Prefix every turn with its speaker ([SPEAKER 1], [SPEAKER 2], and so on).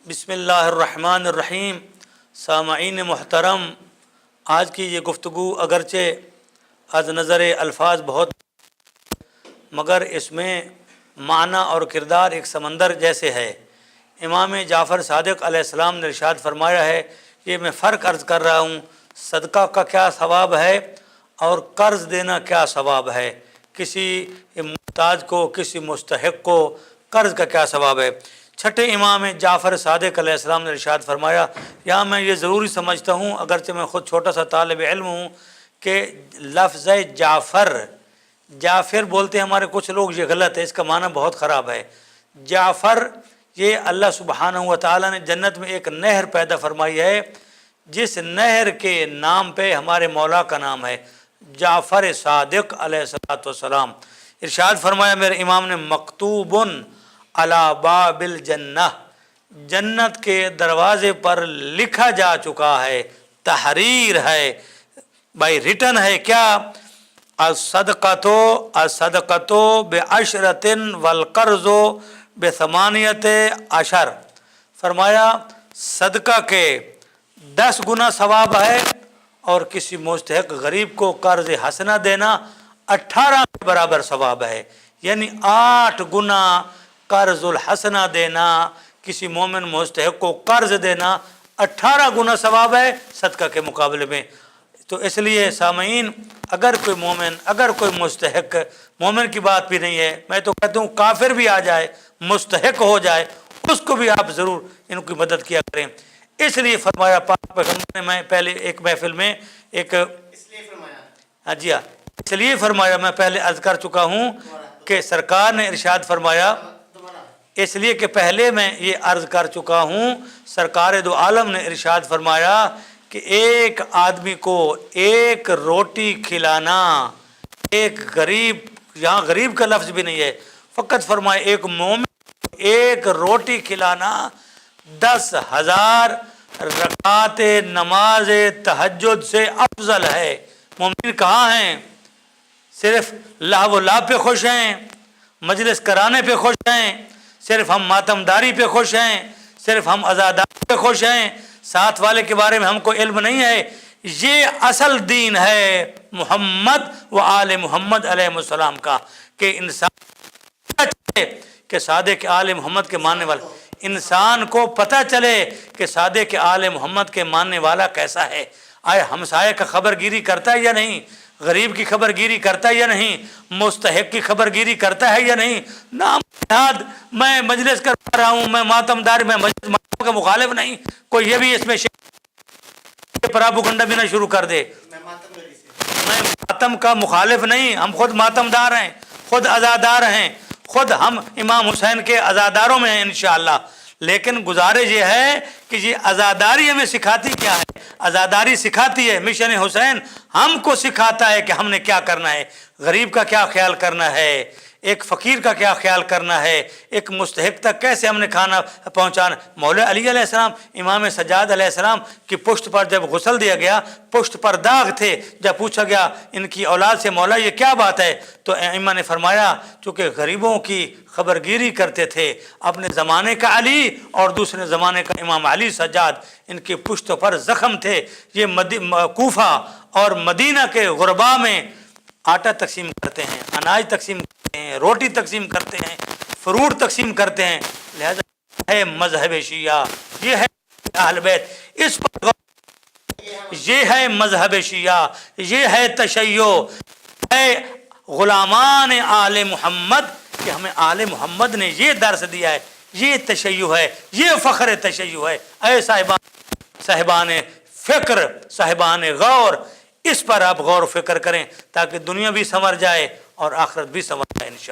[SPEAKER 1] بسم اللہ الرحمن الرحیم۔ سامعین محترم، آج کی یہ گفتگو اگرچہ از نظر الفاظ بہت مگر اس میں معنی اور کردار ایک سمندر جیسے ہے۔ امام جعفر صادق علیہ السلام نے ارشاد فرمایا ہے، یہ میں فرق عرض کر رہا ہوں، صدقہ کا کیا ثواب ہے اور قرض دینا کیا ثواب ہے، کسی محتاج کو کسی مستحق کو قرض کا کیا ثواب ہے۔ چھٹے امام جعفر صادق علیہ السلام نے ارشاد فرمایا، یہاں میں یہ ضروری سمجھتا ہوں، اگرچہ میں خود چھوٹا سا طالب علم ہوں، کہ لفظ جعفر بولتے ہیں ہمارے کچھ لوگ، یہ غلط ہے، اس کا معنی بہت خراب ہے۔ جعفر یہ اللہ سبحانہ و تعالیٰ نے جنت میں ایک نہر پیدا فرمائی ہے، جس نہر کے نام پہ ہمارے مولا کا نام ہے، جعفر صادق علیہ السلام۔ ارشاد فرمایا میرے امام نے، مکتوب علی باب الجنہ، جنت کے دروازے پر لکھا جا چکا ہے، تحریر ہے، بائی ریٹن ہے، کیا؟ الصدقۃ بعشرۃ والقرض بثمانیۃ عشر۔ فرمایا صدقہ کے 10 گنا ثواب ہے، اور کسی مستحق غریب کو قرض حسنہ دینا 18 کے برابر ثواب ہے، یعنی 8 گنا قرض الحسنہ دینا، کسی مومن مستحق کو قرض دینا 18 گنا ثواب ہے صدقہ کے مقابلے میں۔ تو اس لیے سامعین، اگر کوئی مومن، اگر کوئی مستحق، مومن کی بات بھی نہیں ہے، میں تو کہتا ہوں کافر بھی آ جائے، مستحق ہو جائے، اس کو بھی آپ ضرور ان کی مدد کیا کریں۔ اس لیے فرمایا پاک پیغمبر نے، میں پہلے ایک محفل میں اس لیے فرمایا میں پہلے عرض کر چکا ہوں کہ سرکار نے ارشاد فرمایا، اس لیے کہ پہلے میں یہ عرض کر چکا ہوں، سرکار دو عالم نے ارشاد فرمایا کہ ایک آدمی کو ایک روٹی کھلانا، ایک غریب، یہاں غریب کا لفظ بھی نہیں ہے، فقط فرمایا ایک مومن ایک روٹی کھلانا 10,000 رکعات نماز تہجد سے افضل ہے۔ مومن کہاں ہیں؟ صرف لہو و لعب پہ خوش ہیں، مجلس کرانے پہ خوش ہیں، صرف ہم ماتم داری پہ خوش ہیں، صرف ہم عزاداری پہ خوش ہیں، ساتھ والے کے بارے میں ہم کو علم نہیں ہے۔ یہ اصل دین ہے محمد و آل محمد علیہ السلام کا، کہ انسان کہ صادق آل محمد کے ماننے والا، انسان کو پتہ چلے کہ صادق آل محمد کے ماننے والا کیسا ہے۔ آئے ہمسائے کا خبر گیری کرتا ہے یا نہیں؟ غریب کی خبر گیری کرتا ہے یا نہیں؟ مستحق کی خبر گیری کرتا ہے یا نہیں؟ نام نہاد میں مجلس کروا رہا ہوں، میں ماتم دار، میں مجلس کا مخالف نہیں، کوئی یہ بھی اس میں پراپوگنڈا بھی نہ شروع کر دے۔ میں ماتم کا مخالف نہیں، ہم خود ماتم دار ہیں، خود عزادار ہیں، خود ہم امام حسین کے عزاداروں میں ہیں انشاءاللہ۔ لیکن گزارش یہ ہے کہ یہ عزاداری ہمیں سکھاتی کیا ہے؟ عزاداری سکھاتی ہے مشن حسین، ہم کو سکھاتا ہے کہ ہم نے کیا کرنا ہے، غریب کا کیا خیال کرنا ہے، ایک فقیر کا کیا خیال کرنا ہے، ایک مستحق تک کیسے ہم نے کھانا پہنچانا۔ مولا علی علیہ السلام، امام سجاد علیہ السلام کی پشت پر جب غسل دیا گیا، پشت پر داغ تھے، جب پوچھا گیا ان کی اولاد سے، مولا یہ کیا بات ہے؟ تو ائمہ نے فرمایا چونکہ غریبوں کی خبرگیری کرتے تھے، اپنے زمانے کا علی اور دوسرے زمانے کا امام علی سجاد، ان کی پشت پر زخم تھے۔ یہ کوفہ اور مدینہ کے غرباء میں آٹا تقسیم کرتے ہیں، اناج تقسیم کرتے ہیں، روٹی تقسیم کرتے ہیں، فروٹ تقسیم کرتے ہیں، لہذا ہے مذہب شیعہ، یہ ہے اہل بیت، اس پر یہ ہے مذہب شیعہ، یہ ہے تشیع، ہے غلامان آل محمد، کہ ہمیں آل محمد نے یہ درس دیا ہے، یہ تشیع ہے، یہ فخر تشیع ہے۔ اے صاحبان فکر، صاحبان غور، اس پر آپ غور و فکر کریں تاکہ دنیا بھی سنور جائے اور آخرت بھی سنور جائے انشاءاللہ۔